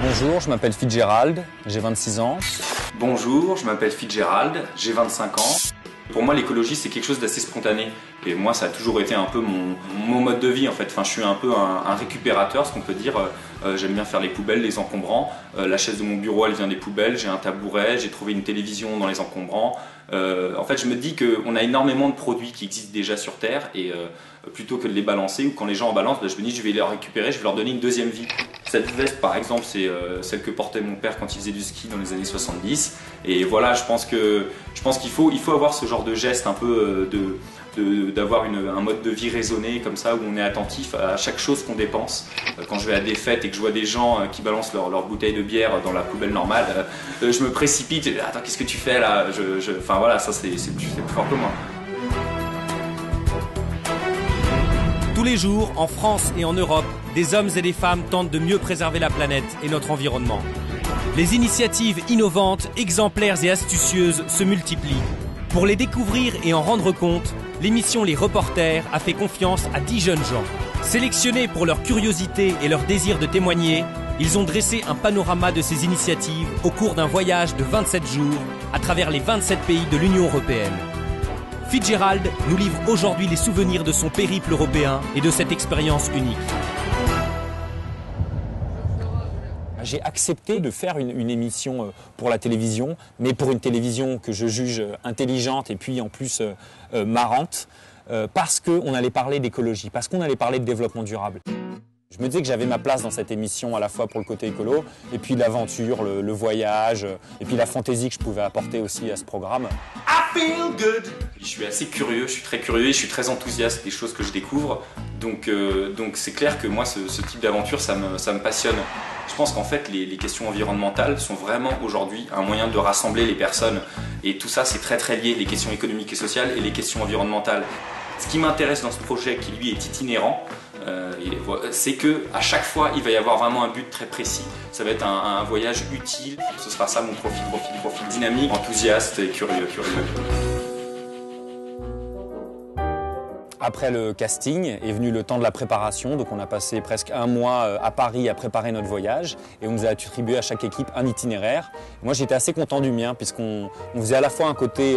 Bonjour, je m'appelle Fitzgerald, j'ai 26 ans. Bonjour, je m'appelle Fitzgerald, j'ai 25 ans. Pour moi, l'écologie, c'est quelque chose d'assez spontané. Et moi, ça a toujours été un peu mon mode de vie, en fait. Enfin, je suis un peu un récupérateur, ce qu'on peut dire. J'aime bien faire les poubelles, les encombrants. La chaise de mon bureau, elle vient des poubelles. J'ai un tabouret, j'ai trouvé une télévision dans les encombrants. En fait, je me dis qu'on a énormément de produits qui existent déjà sur Terre. Et plutôt que de les balancer, ou quand les gens en balancent, je me dis je vais les récupérer, je vais leur donner une deuxième vie. Cette veste, par exemple, c'est celle que portait mon père quand il faisait du ski dans les années 70. Et voilà, je pense qu'il faut avoir ce genre de geste un peu d'avoir un mode de vie raisonné comme ça, où on est attentif à chaque chose qu'on dépense. Quand je vais à des fêtes et que je vois des gens qui balancent leur bouteille de bière dans la poubelle normale, je me précipite et attends, qu'est-ce que tu fais là? Enfin voilà, ça c'est plus fort que moi. Tous les jours, en France et en Europe, des hommes et des femmes tentent de mieux préserver la planète et notre environnement. Les initiatives innovantes, exemplaires et astucieuses se multiplient. Pour les découvrir et en rendre compte, l'émission Les Reporters a fait confiance à 10 jeunes gens. Sélectionnés pour leur curiosité et leur désir de témoigner, ils ont dressé un panorama de ces initiatives au cours d'un voyage de 27 jours à travers les 27 pays de l'Union européenne. Fitzgerald nous livre aujourd'hui les souvenirs de son périple européen et de cette expérience unique. J'ai accepté de faire une émission pour la télévision, mais pour une télévision que je juge intelligente et puis en plus marrante, parce qu'on allait parler d'écologie, parce qu'on allait parler de développement durable. Je me disais que j'avais ma place dans cette émission à la fois pour le côté écolo, et puis l'aventure, le voyage, et puis la fantaisie que je pouvais apporter aussi à ce programme. I feel good. Je suis assez curieux, je suis très curieux et je suis très enthousiaste des choses que je découvre. Donc c'est clair que moi, ce type d'aventure, ça me passionne. Je pense qu'en fait, les questions environnementales sont vraiment aujourd'hui un moyen de rassembler les personnes. Et tout ça, c'est très très lié, les questions économiques et sociales et les questions environnementales. Ce qui m'intéresse dans ce projet, qui lui est itinérant, c'est qu'à chaque fois, il va y avoir vraiment un but très précis. Ça va être un voyage utile. Ce sera ça mon profil dynamique, enthousiaste et curieux. Après le casting est venu le temps de la préparation, donc on a passé presque un mois à Paris à préparer notre voyage et on nous a attribué à chaque équipe un itinéraire. Moi j'étais assez content du mien puisqu'on faisait à la fois un côté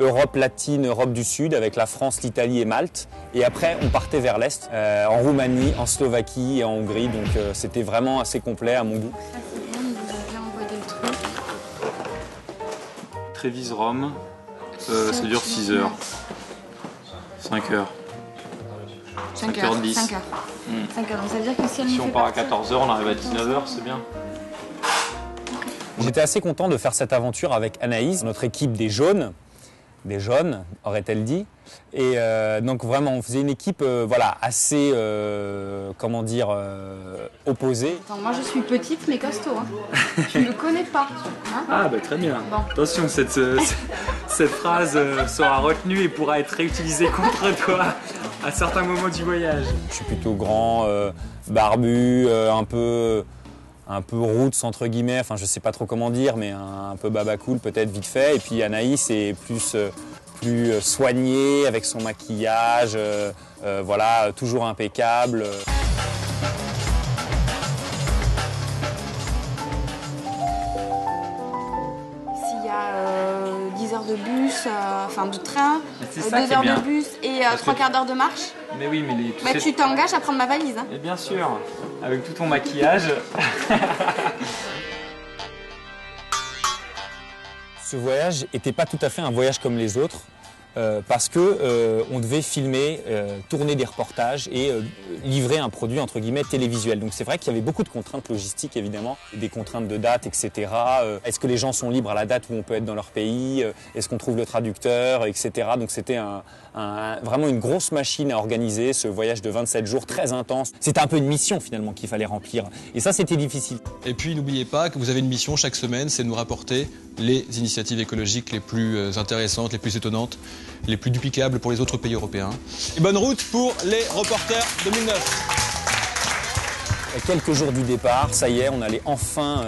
Europe latine, Europe du Sud avec la France, l'Italie et Malte, et après on partait vers l'Est, en Roumanie, en Slovaquie et en Hongrie, donc c'était vraiment assez complet à mon goût. Ça c'est bien, il nous a bien envoyé le truc. Trévise-Rome, ça dure 6 heures. 5 heures. 5 heures 10. 5 heures. 5 heures. Donc ça veut dire que si elle Si nous on fait part à partir- 14 heures, on arrive à 19 heures, c'est bien. J'étais assez content de faire cette aventure avec Anaïs, notre équipe des jaunes, aurait-elle dit. Et donc vraiment, on faisait une équipe voilà, assez, opposée. Attends, moi je suis petite mais costaud. Hein. Tu me connais pas. Hein. Ah bah très bien. Bon. Attention, cette phrase sera retenue et pourra être réutilisée contre toi à certains moments du voyage. Je suis plutôt grand, barbu, un peu roots entre guillemets, enfin je sais pas trop comment dire, mais un peu baba cool peut-être vite fait. Et puis Anaïs est plus soignée avec son maquillage, voilà, toujours impeccable. S'il y a 10 heures de bus, enfin de train, c'est 2 ça qui est heures bien. de bus et Parce 3 que- quarts d'heure de marche, Mais oui, mais bah, tu t'engages à prendre ma valise. Hein. Et bien sûr, avec tout ton maquillage. Ce voyage n'était pas tout à fait un voyage comme les autres. Parce que on devait filmer, tourner des reportages et livrer un produit entre guillemets télévisuel. Donc c'est vrai qu'il y avait beaucoup de contraintes logistiques évidemment, des contraintes de date, etc. Est-ce que les gens sont libres à la date où on peut être dans leur pays? Est-ce qu'on trouve le traducteur, etc. Donc c'était vraiment une grosse machine à organiser, ce voyage de 27 jours très intense. C'était un peu une mission finalement qu'il fallait remplir. Et ça c'était difficile. Et puis n'oubliez pas que vous avez une mission chaque semaine, c'est de nous rapporter les initiatives écologiques les plus intéressantes, les plus étonnantes, les plus duplicables pour les autres pays européens. Et bonne route pour les Reporters 2009. À quelques jours du départ, ça y est, on allait enfin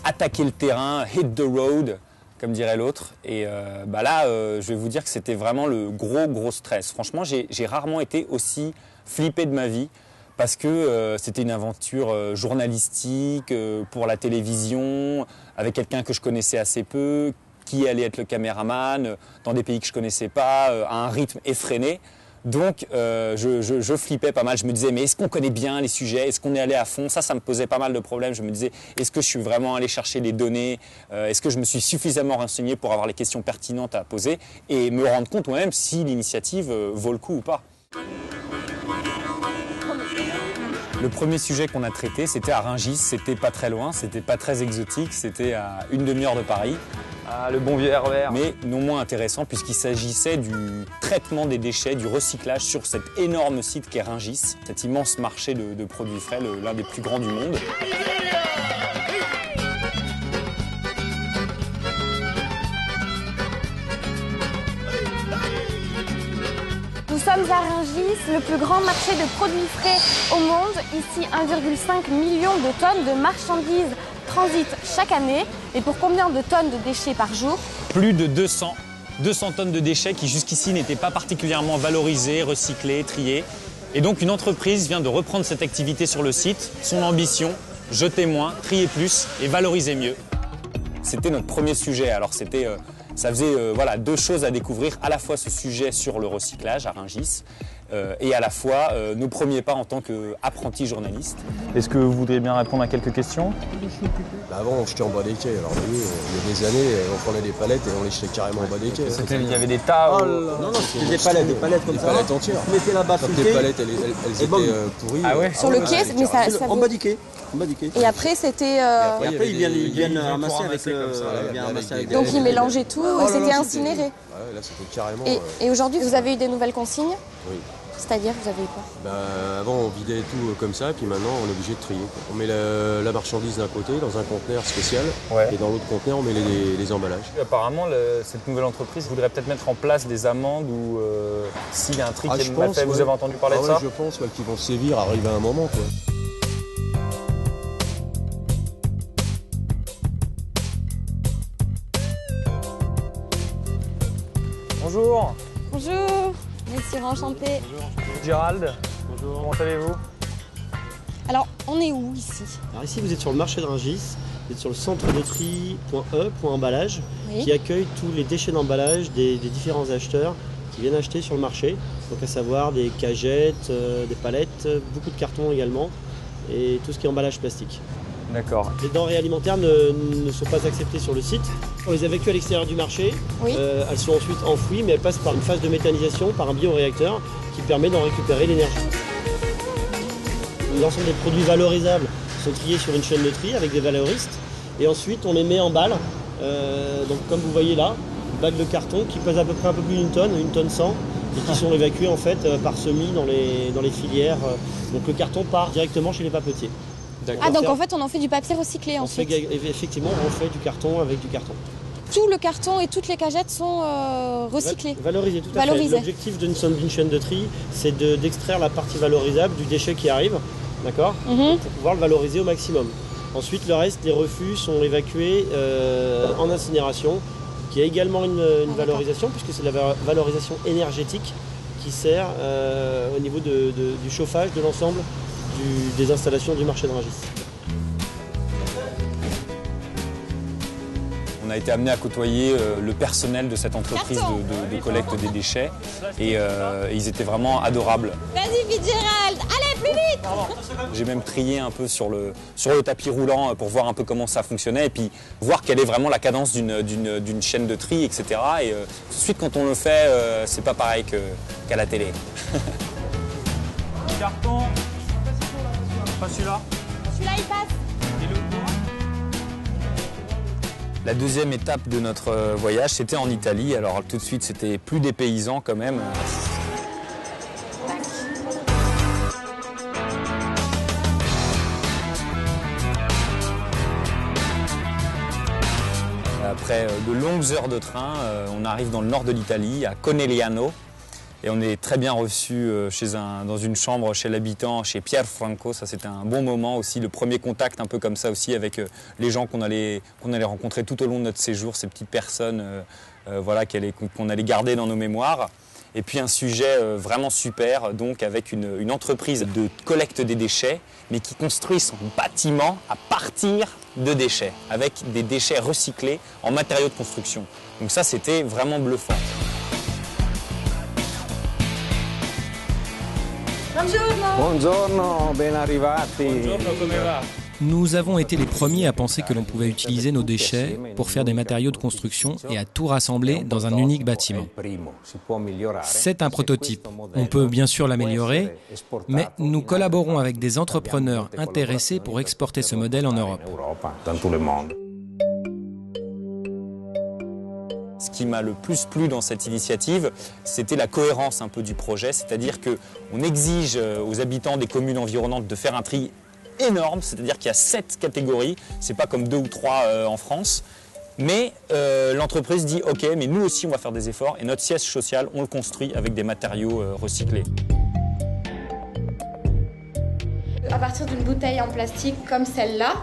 attaquer le terrain, hit the road, comme dirait l'autre. Et là, je vais vous dire que c'était vraiment le gros stress. Franchement, j'ai rarement été aussi flippé de ma vie parce que c'était une aventure journalistique pour la télévision, avec quelqu'un que je connaissais assez peu, qui allait être le caméraman, dans des pays que je connaissais pas, à un rythme effréné. Donc je flippais pas mal, je me disais mais est-ce qu'on connaît bien les sujets, est-ce qu'on est allé à fond, ça me posait pas mal de problèmes, je me disais est-ce que je suis vraiment allé chercher les données, est-ce que je me suis suffisamment renseigné pour avoir les questions pertinentes à poser et me rendre compte moi-même si l'initiative vaut le coup ou pas. Le premier sujet qu'on a traité, c'était à Rungis, c'était pas très loin, c'était pas très exotique, c'était à une demi-heure de Paris. Ah, le bon vieux RER. Mais non moins intéressant puisqu'il s'agissait du traitement des déchets, du recyclage sur cet énorme site qu'est Rungis, cet immense marché de produits frais, l'un des plus grands du monde. Nous sommes à Rungis, le plus grand marché de produits frais au monde. Ici, 1,5 million de tonnes de marchandises transitent chaque année. Et pour combien de tonnes de déchets par jour? Plus de 200 tonnes de déchets qui jusqu'ici n'étaient pas particulièrement valorisés, recyclés, triés. Et donc une entreprise vient de reprendre cette activité sur le site. Son ambition, jeter moins, trier plus et valoriser mieux. C'était notre premier sujet. Alors ça faisait voilà, deux choses à découvrir, à la fois ce sujet sur le recyclage à Rungis et à la fois nos premiers pas en tant qu'apprentis journalistes. Est-ce que vous voudriez bien répondre à quelques questions? Bah avant, on jetait en bas des quais. Alors, vous voyez, il y a des années, on prenait des palettes et on les jetait carrément en bas des quais. Il y avait des tas. Non, c'était des palettes comme ça. Des palettes entières. Vous mettez là-bas Quand sur le les quai. palettes, elles étaient pourries. Ah ouais. Sur le quai, mais ça En bas du quai. En bas du quai. Et après, c'était... Et après, il y avait ils viennent des- ramasser avec ramasser comme ça, ils viennent ramasser avec des- Donc ils mélangeaient tout et c'était là, incinéré. Ouais, là, c'était carrément. Et aujourd'hui, vous avez eu des nouvelles consignes? Oui. C'est-à-dire, vous avez eu quoi? Bah, avant, on vidait tout comme ça, puis maintenant, on est obligé de trier, quoi. On met la marchandise d'un côté dans un conteneur spécial, Ouais. et dans l'autre conteneur, on met les emballages. Apparemment, cette nouvelle entreprise voudrait peut-être mettre en place des amendes ou s'il y a un tri qui est mal fait. Vous avez entendu parler de ça? Je pense qu'ils vont se sévir, arriver à un moment, quoi. Bonjour, Bonjour, merci, enchanté. Gérald. Bonjour. Comment allez-vous? Alors, on est où ici? Alors ici, vous êtes sur le marché de Rungis. Vous êtes sur le centre de tri .e, .emballage, Oui. qui accueille tous les déchets d'emballage des différents acheteurs qui viennent acheter sur le marché. Donc à savoir des cagettes, des palettes, beaucoup de cartons également, et tout ce qui est emballage plastique. D'accord. Les denrées alimentaires ne sont pas acceptées sur le site. On les évacue à l'extérieur du marché. Oui. Elles sont ensuite enfouies, mais elles passent par une phase de méthanisation, par un bioréacteur qui permet d'en récupérer l'énergie. L'ensemble des produits valorisables sont triés sur une chaîne de tri avec des valoristes. Et ensuite, on les met en balles. Donc comme vous voyez là, bagues de carton qui pèsent à peu près un peu plus d'une tonne 100, et qui sont évacuées en fait par semis dans les filières. Donc le carton part directement chez les papetiers. Ah, donc en fait, on en fait du papier recyclé On fait, ensuite. effectivement, on fait du carton avec du carton. Tout le carton et toutes les cagettes sont recyclés. Valorisé, tout à fait. Valorisé. L'objectif d'une chaîne de tri, c'est d'extraire la partie valorisable du déchet qui arrive, d'accord, Mhm. pour pouvoir le valoriser au maximum. Ensuite, le reste, les refus sont évacués en incinération, qui a également une valorisation, puisque c'est la valorisation énergétique qui sert au niveau du chauffage de l'ensemble des installations du marché de Rungis. On a été amené à côtoyer le personnel de cette entreprise de collecte des déchets et ils étaient vraiment adorables. Vas-y, Fitzgerald, allez, plus vite! J'ai même trié un peu sur le tapis roulant pour voir un peu comment ça fonctionnait et puis voir quelle est vraiment la cadence d'une chaîne de tri, etc. Et tout de suite, quand on le fait, c'est pas pareil qu'à la télé. Carton. Pas celui-là. Celui-là, il passe. La deuxième étape de notre voyage, c'était en Italie. Alors tout de suite, c'était plus des paysans quand même. Après de longues heures de train, on arrive dans le nord de l'Italie, à Conegliano. Et on est très bien reçu dans une chambre chez l'habitant, chez Pier Franco. Ça, c'était un bon moment aussi, le premier contact un peu comme ça aussi avec les gens qu'on allait rencontrer tout au long de notre séjour, ces petites personnes voilà, qu'on allait garder dans nos mémoires. Et puis un sujet vraiment super, donc avec une entreprise de collecte des déchets, mais qui construit son bâtiment à partir de déchets, avec des déchets recyclés en matériaux de construction. Donc ça, c'était vraiment bluffant. Buongiorno, ben arrivati. Buongiorno, come va? Nous avons été les premiers à penser que l'on pouvait utiliser nos déchets pour faire des matériaux de construction et à tout rassembler dans un unique bâtiment. C'est un prototype. On peut bien sûr l'améliorer, mais nous collaborons avec des entrepreneurs intéressés pour exporter ce modèle en Europe. Ce qui m'a le plus plu dans cette initiative, c'était la cohérence un peu du projet, c'est-à-dire qu'on exige aux habitants des communes environnantes de faire un tri énorme, c'est-à-dire qu'il y a 7 catégories, c'est pas comme 2 ou 3 en France, mais l'entreprise dit ok, mais nous aussi on va faire des efforts et notre siège social on le construit avec des matériaux recyclés. À partir d'une bouteille en plastique comme celle-là,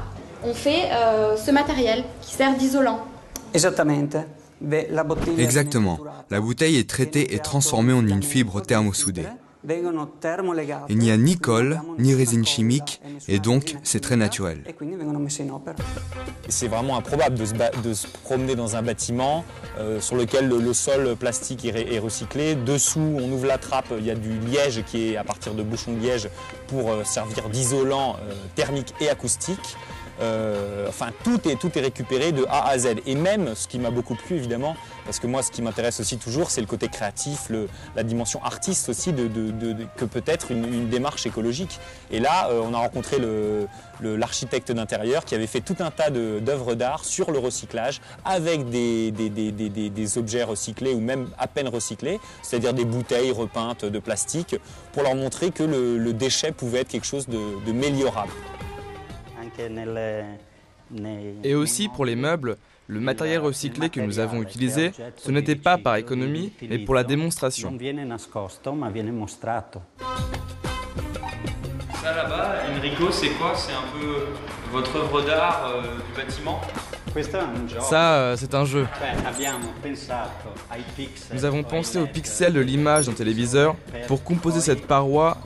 on fait ce matériel qui sert d'isolant. Exactement. La bouteille est traitée et transformée en une fibre thermosoudée. Il n'y a ni colle, ni résine chimique, et donc c'est très naturel. C'est vraiment improbable de se promener dans un bâtiment sur lequel le sol plastique est recyclé. Dessous, on ouvre la trappe, il y a du liège qui est à partir de bouchons de liège pour servir d'isolant thermique et acoustique. Enfin, tout est récupéré de A à Z. Et même, ce qui m'a beaucoup plu évidemment, parce que moi ce qui m'intéresse aussi toujours, c'est le côté créatif, la dimension artiste aussi que peut être une démarche écologique. Et là, on a rencontré l'architecte d'intérieur qui avait fait tout un tas d'œuvres d'art sur le recyclage avec des objets recyclés ou même à peine recyclés, c'est-à-dire des bouteilles repeintes de plastique, pour leur montrer que le déchet pouvait être quelque chose de méliorable. Et aussi pour les meubles, le matériel recyclé que nous avons utilisé, ce n'était pas par économie, mais pour la démonstration. Ça là-bas, Enrico, c'est quoi? C'est un peu votre œuvre d'art du bâtiment? Ça, c'est un jeu. Nous avons pensé aux pixels de l'image d'un téléviseur pour composer cette paroi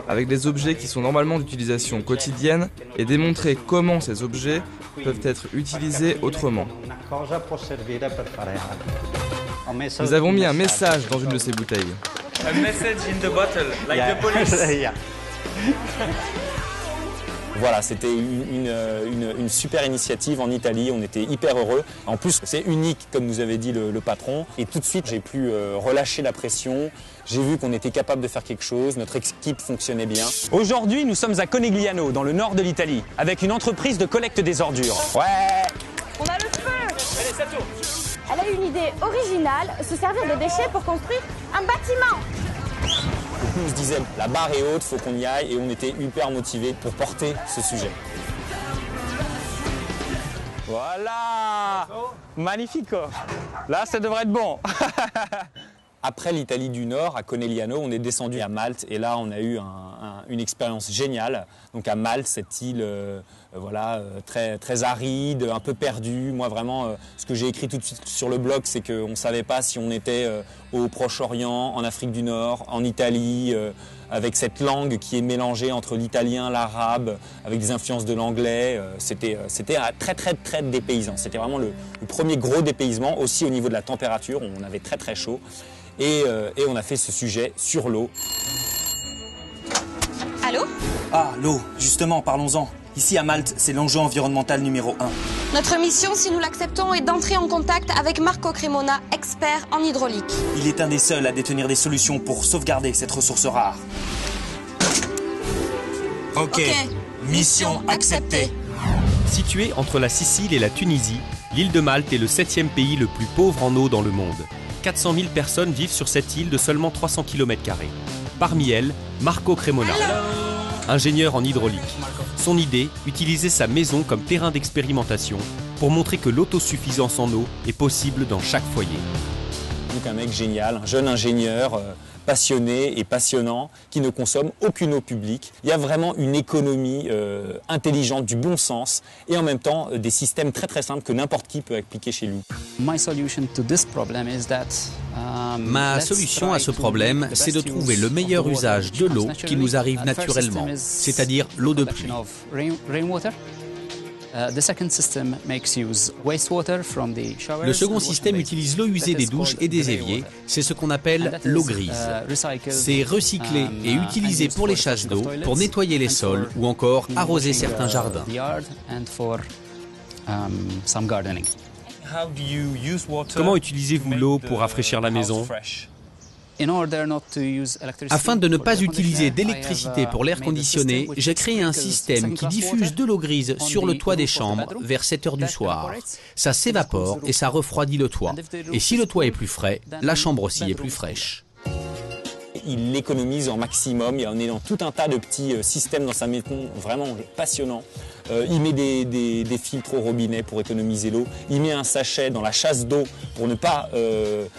avec des objets qui sont normalement d'utilisation quotidienne et démontrer comment ces objets peuvent être utilisés autrement. Nous avons mis un message dans une de ces bouteilles. A message in the bottle, like the police. Voilà, c'était une super initiative en Italie, on était hyper heureux. En plus, c'est unique, comme nous avait dit le patron. Et tout de suite, j'ai pu relâcher la pression. J'ai vu qu'on était capable de faire quelque chose, notre équipe fonctionnait bien. Aujourd'hui, nous sommes à Conegliano, dans le nord de l'Italie, avec une entreprise de collecte des ordures. Ouais! On a le feu! Allez, ça tourne! Elle a eu une idée originale, se servir de déchets pour construire un bâtiment. On se disait, la barre est haute, faut qu'on y aille, et on était hyper motivés pour porter ce sujet. Voilà! Magnifico! Là, ça devrait être bon. Après l'Italie du Nord, à Conegliano, on est descendu à Malte et là on a eu une expérience géniale. Donc à Malte, cette île très, très aride, un peu perdue. Moi vraiment, ce que j'ai écrit tout de suite sur le blog, c'est qu'on ne savait pas si on était au Proche-Orient, en Afrique du Nord, en Italie, avec cette langue qui est mélangée entre l'italien, l'arabe, avec des influences de l'anglais. C'était très, très, très dépaysant. C'était vraiment le premier gros dépaysement, aussi au niveau de la température, on avait très, très chaud. Et on a fait ce sujet sur l'eau. Allô? Ah, l'eau, justement, parlons-en. Ici à Malte, c'est l'enjeu environnemental numéro 1. Notre mission, si nous l'acceptons, est d'entrer en contact avec Marco Cremona, expert en hydraulique. Il est un des seuls à détenir des solutions pour sauvegarder cette ressource rare. Ok, mission acceptée. Située entre la Sicile et la Tunisie, l'île de Malte est le 7e pays le plus pauvre en eau dans le monde. 400 000 personnes vivent sur cette île de seulement 300 km². Parmi elles, Marco Cremona, ingénieur en hydraulique. Son idée, utiliser sa maison comme terrain d'expérimentation pour montrer que l'autosuffisance en eau est possible dans chaque foyer. Donc un mec génial, un jeune ingénieur passionné et passionnant qui ne consomme aucune eau publique. Il y a vraiment une économie intelligente, du bon sens et en même temps des systèmes très simples que n'importe qui peut appliquer chez lui. Ma solution à ce problème, c'est de trouver le meilleur usage de l'eau qui nous arrive naturellement, c'est-à-dire l'eau de pluie. Le second système utilise l'eau usée des douches et des éviers, c'est ce qu'on appelle l'eau grise. C'est recyclé et utilisé pour les chasses d'eau, pour nettoyer les sols ou encore arroser certains jardins. Comment utilisez-vous l'eau pour rafraîchir la maison ? Afin de ne pas utiliser d'électricité pour l'air conditionné, j'ai créé un système qui diffuse de l'eau grise sur le toit des chambres vers 7 heures du soir. Ça s'évapore et ça refroidit le toit. Et si le toit est plus frais, la chambre aussi est plus fraîche. Il l'économise en maximum, on est dans tout un tas de petits systèmes dans sa maison, vraiment passionnant. Il met des filtres au robinet pour économiser l'eau, il met un sachet dans la chasse d'eau pour ne pas,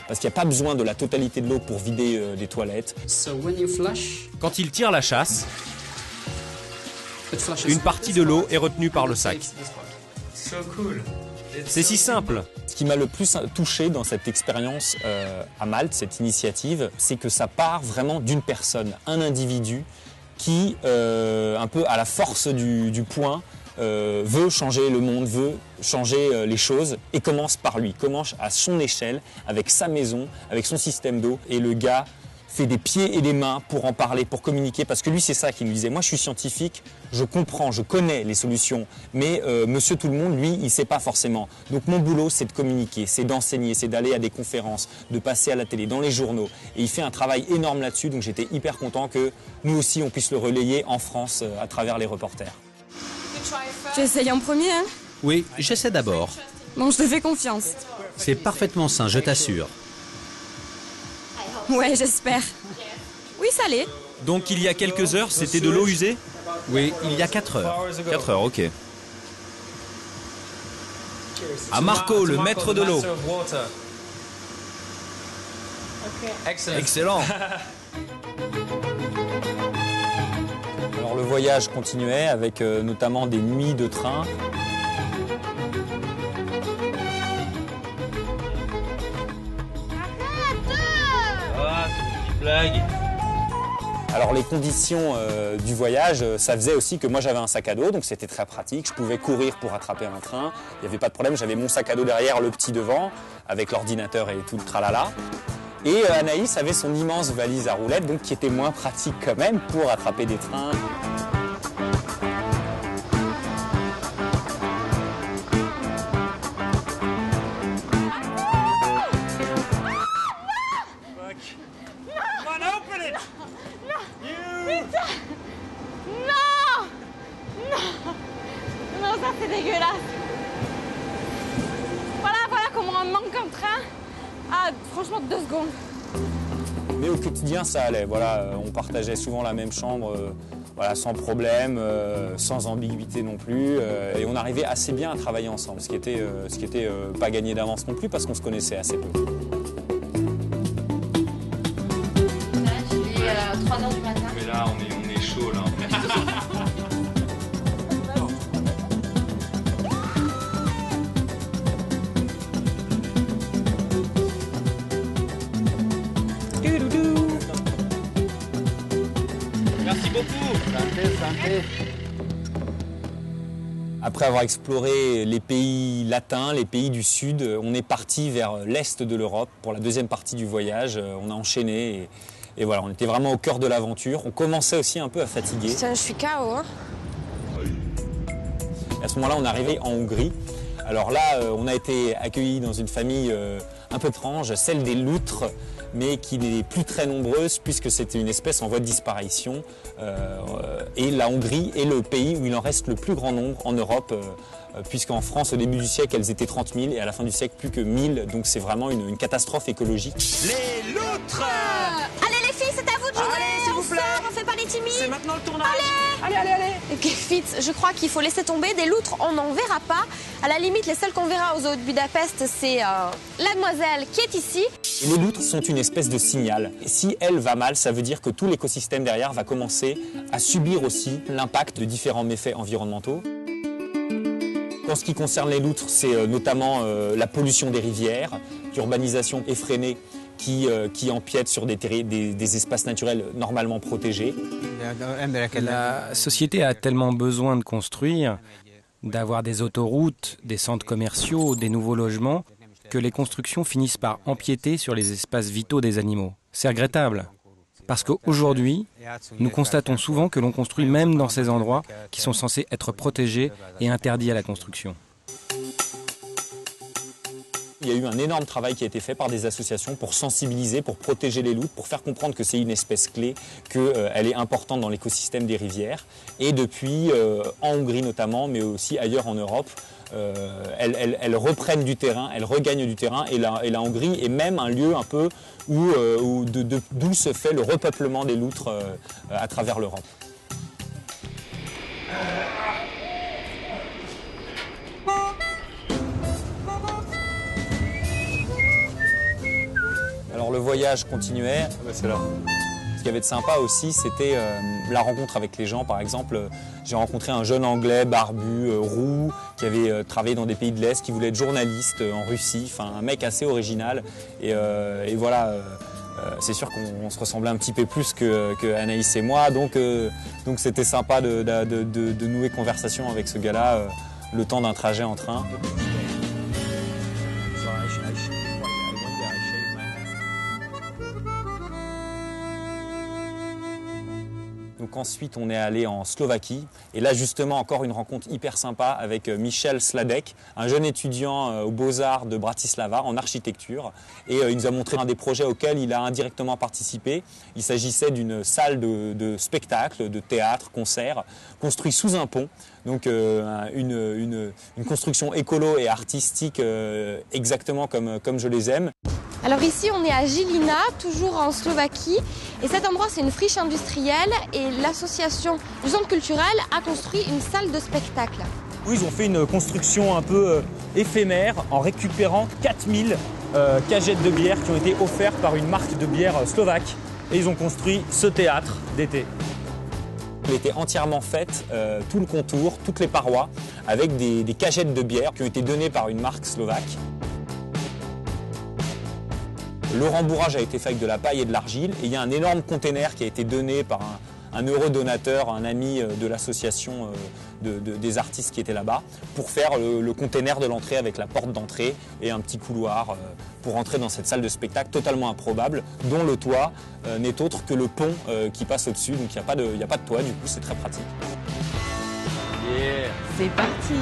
parce qu'il n'y a pas besoin de la totalité de l'eau pour vider des toilettes. Quand il tire la chasse, une partie de l'eau est retenue par le sac. C'est si simple. Ce qui m'a le plus touché dans cette expérience à Malte, cette initiative, c'est que ça part vraiment d'une personne, un individu qui, un peu à la force du poing, veut changer le monde, veut changer les choses et commence par lui, commence à son échelle, avec sa maison, avec son système d'eau. Et le gars fait des pieds et des mains pour en parler, pour communiquer, parce que lui c'est ça qu'il nous disait. Moi je suis scientifique, je comprends, je connais les solutions, mais monsieur tout le monde, lui, il ne sait pas forcément. Donc mon boulot c'est de communiquer, c'est d'enseigner, c'est d'aller à des conférences, de passer à la télé, dans les journaux. Et il fait un travail énorme là-dessus, donc j'étais hyper content que nous aussi on puisse le relayer en France à travers les reporters. Tu essayes en premier, hein? Oui, j'essaie d'abord. Bon, je te fais confiance. C'est parfaitement sain, je t'assure. Ouais, j'espère. Oui, ça l'est. Donc il y a quelques heures, c'était de l'eau usée ? Oui, il y a 4 heures. 4 heures, ok. À Marco, le maître de l'eau. Excellent. Alors le voyage continuait avec notamment des nuits de train. Alors les conditions du voyage, ça faisait aussi que moi j'avais un sac à dos, donc c'était très pratique. Je pouvais courir pour attraper un train, il n'y avait pas de problème. J'avais mon sac à dos derrière, le petit devant, avec l'ordinateur et tout le tralala. Et Anaïs avait son immense valise à roulettes, donc qui était moins pratique quand même pour attraper des trains. C'est dégueulasse. Voilà comment on manque un train. Ah, franchement, 2 secondes. Mais au quotidien, ça allait. Voilà, on partageait souvent la même chambre, voilà, sans problème, sans ambiguïté non plus. Et on arrivait assez bien à travailler ensemble, ce qui était pas gagné d'avance non plus parce qu'on se connaissait assez peu. Là, il est 3 h du matin. Mais là, on est chaud là. Merci beaucoup. Santé. Après avoir exploré les pays latins, les pays du Sud, on est parti vers l'Est de l'Europe pour la deuxième partie du voyage. On a enchaîné et voilà, on était vraiment au cœur de l'aventure. On commençait aussi un peu à fatiguer. Putain, je suis KO. Hein. À ce moment-là, on est arrivé en Hongrie. Alors là, on a été accueillis dans une famille un peu étrange, celle des loutres, mais qui n'est plus très nombreuse puisque c'était une espèce en voie de disparition. Et la Hongrie est le pays où il en reste le plus grand nombre en Europe, puisqu'en France, au début du siècle, elles étaient 30 000 et à la fin du siècle, plus que 1000. Donc c'est vraiment une catastrophe écologique. Les loutres. Allez les filles, c'est à vous de jouer. Allez, s'il vous plaît. On fait pas les timides. C'est maintenant le tournage. Allez. Ok, Fitz, je crois qu'il faut laisser tomber. Des loutres, on n'en verra pas. À la limite, les seules qu'on verra aux zoo de Budapest, c'est la demoiselle qui est ici. Et les loutres sont une espèce de signal. Et si elle va mal, ça veut dire que tout l'écosystème derrière va commencer à subir aussi l'impact de différents méfaits environnementaux. En ce qui concerne les loutres, c'est notamment la pollution des rivières, l'urbanisation effrénée qui empiète sur des espaces naturels normalement protégés. La société a tellement besoin de construire, d'avoir des autoroutes, des centres commerciaux, des nouveaux logements, que les constructions finissent par empiéter sur les espaces vitaux des animaux. C'est regrettable, parce qu'aujourd'hui, nous constatons souvent que l'on construit même dans ces endroits qui sont censés être protégés et interdits à la construction. Il y a eu un énorme travail qui a été fait par des associations pour sensibiliser, pour protéger les loutres, pour faire comprendre que c'est une espèce clé, qu'elle est importante dans l'écosystème des rivières. Et depuis, en Hongrie notamment, mais aussi ailleurs en Europe, elles reprennent du terrain, elles regagnent du terrain. Et la Hongrie est même un lieu un peu d'où se fait le repeuplement des loutres à travers l'Europe. Alors le voyage continuait, c'est là. Ce qui avait de sympa aussi, c'était la rencontre avec les gens. Par exemple, j'ai rencontré un jeune Anglais barbu, roux, qui avait travaillé dans des pays de l'Est, qui voulait être journaliste en Russie, enfin un mec assez original. Et voilà, c'est sûr qu'on se ressemblait un petit peu plus que Anaïs et moi, donc c'était sympa de nouer conversation avec ce gars-là le temps d'un trajet en train. Donc ensuite, on est allé en Slovaquie. Et là, justement, encore une rencontre hyper sympa avec Michel Sladek, un jeune étudiant aux Beaux-Arts de Bratislava en architecture. Et il nous a montré un des projets auxquels il a indirectement participé. Il s'agissait d'une salle de spectacle, de théâtre, concert, construite sous un pont. Donc une construction écolo et artistique exactement comme je les aime. Alors ici, on est à Žilina, toujours en Slovaquie. Et cet endroit, c'est une friche industrielle. Et l'association du centre culturel a construit une salle de spectacle. Oui, ils ont fait une construction un peu éphémère en récupérant 4000 cagettes de bière qui ont été offertes par une marque de bière slovaque. Et ils ont construit ce théâtre d'été. Il était entièrement fait, tout le contour, toutes les parois, avec des cagettes de bière qui ont été données par une marque slovaque. Le rembourrage a été fait avec de la paille et de l'argile. Et il y a un énorme container qui a été donné par un heureux donateur, un ami de l'association des artistes qui étaient là-bas, pour faire le container de l'entrée avec la porte d'entrée et un petit couloir pour entrer dans cette salle de spectacle totalement improbable, dont le toit n'est autre que le pont qui passe au-dessus. Donc il n'y a pas de toit, du coup c'est très pratique. Yeah. C'est parti.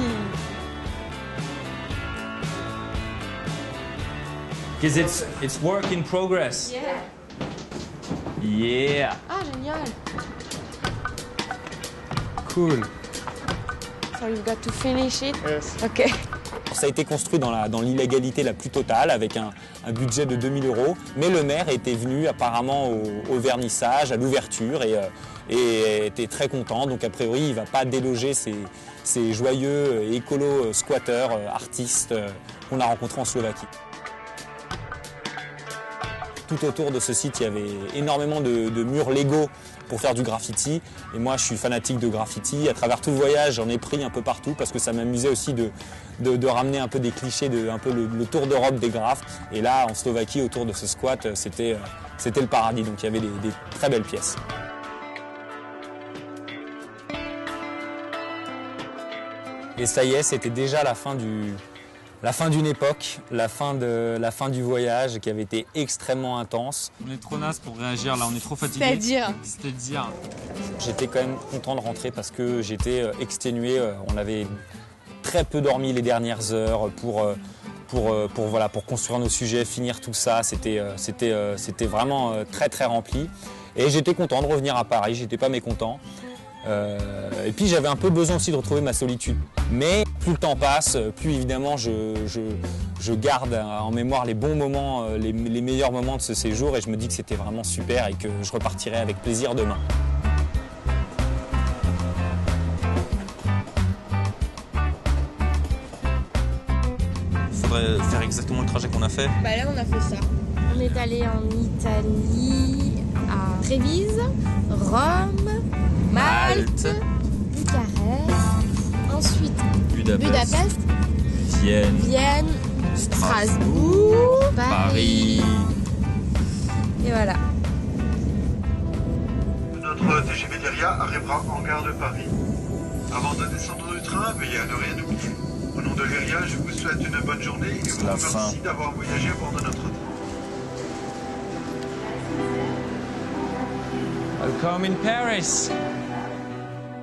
Because it's work in progress. Yeah. Yeah. Ah, génial. Cool. So you've got to finish it. Yes. Ok. Ça a été construit dans l'illégalité la plus totale, avec un budget de 2000 €. Mais le maire était venu apparemment au vernissage, à l'ouverture, et était très content. Donc a priori, il ne va pas déloger ces joyeux écolos squatteurs, artistes qu'on a rencontrés en Slovaquie. Tout autour de ce site, il y avait énormément de murs Lego pour faire du graffiti. Et moi, je suis fanatique de graffiti. À travers tout le voyage, j'en ai pris un peu partout parce que ça m'amusait aussi de ramener un peu des clichés, un peu le tour d'Europe des graffes. Et là, en Slovaquie, autour de ce squat, c'était le paradis. Donc il y avait des très belles pièces. Et ça y est, c'était déjà la fin d'une époque, la fin du voyage qui avait été extrêmement intense. On est trop naze pour réagir là, on est trop fatigué. C'est-à-dire. J'étais quand même content de rentrer parce que j'étais exténué. On avait très peu dormi les dernières heures pour construire nos sujets, finir tout ça. C'était vraiment très très rempli. Et j'étais content de revenir à Paris, j'étais pas mécontent. Et puis j'avais un peu besoin aussi de retrouver ma solitude. Mais plus le temps passe, plus évidemment je garde en mémoire les bons moments, les meilleurs moments de ce séjour, et je me dis que c'était vraiment super et que je repartirai avec plaisir demain. Il faudrait faire exactement le trajet qu'on a fait. Bah là on a fait ça. On est allé en Italie, à Trévise, Rome, Malte, Bucarest, ensuite Budapest, Vienne, Strasbourg, Paris. Et voilà. Notre TGV Lyria arrivera en gare de Paris. Avant de descendre du train, veuillez à ne rien oublier. Au nom de Lyria, je vous souhaite une bonne journée et vous remercie d'avoir voyagé à bord de notre train. Welcome in Paris.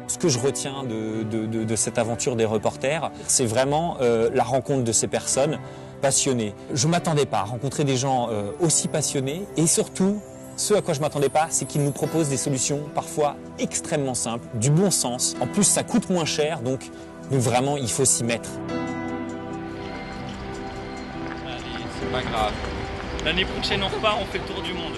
Ce que je retiens de cette aventure des reporters, c'est vraiment la rencontre de ces personnes passionnées. Je ne m'attendais pas à rencontrer des gens aussi passionnés et surtout, ce à quoi je ne m'attendais pas, c'est qu'ils nous proposent des solutions parfois extrêmement simples, du bon sens. En plus, ça coûte moins cher, donc vraiment, il faut s'y mettre. Allez, c'est pas grave. L'année prochaine, on repart, on fait le tour du monde.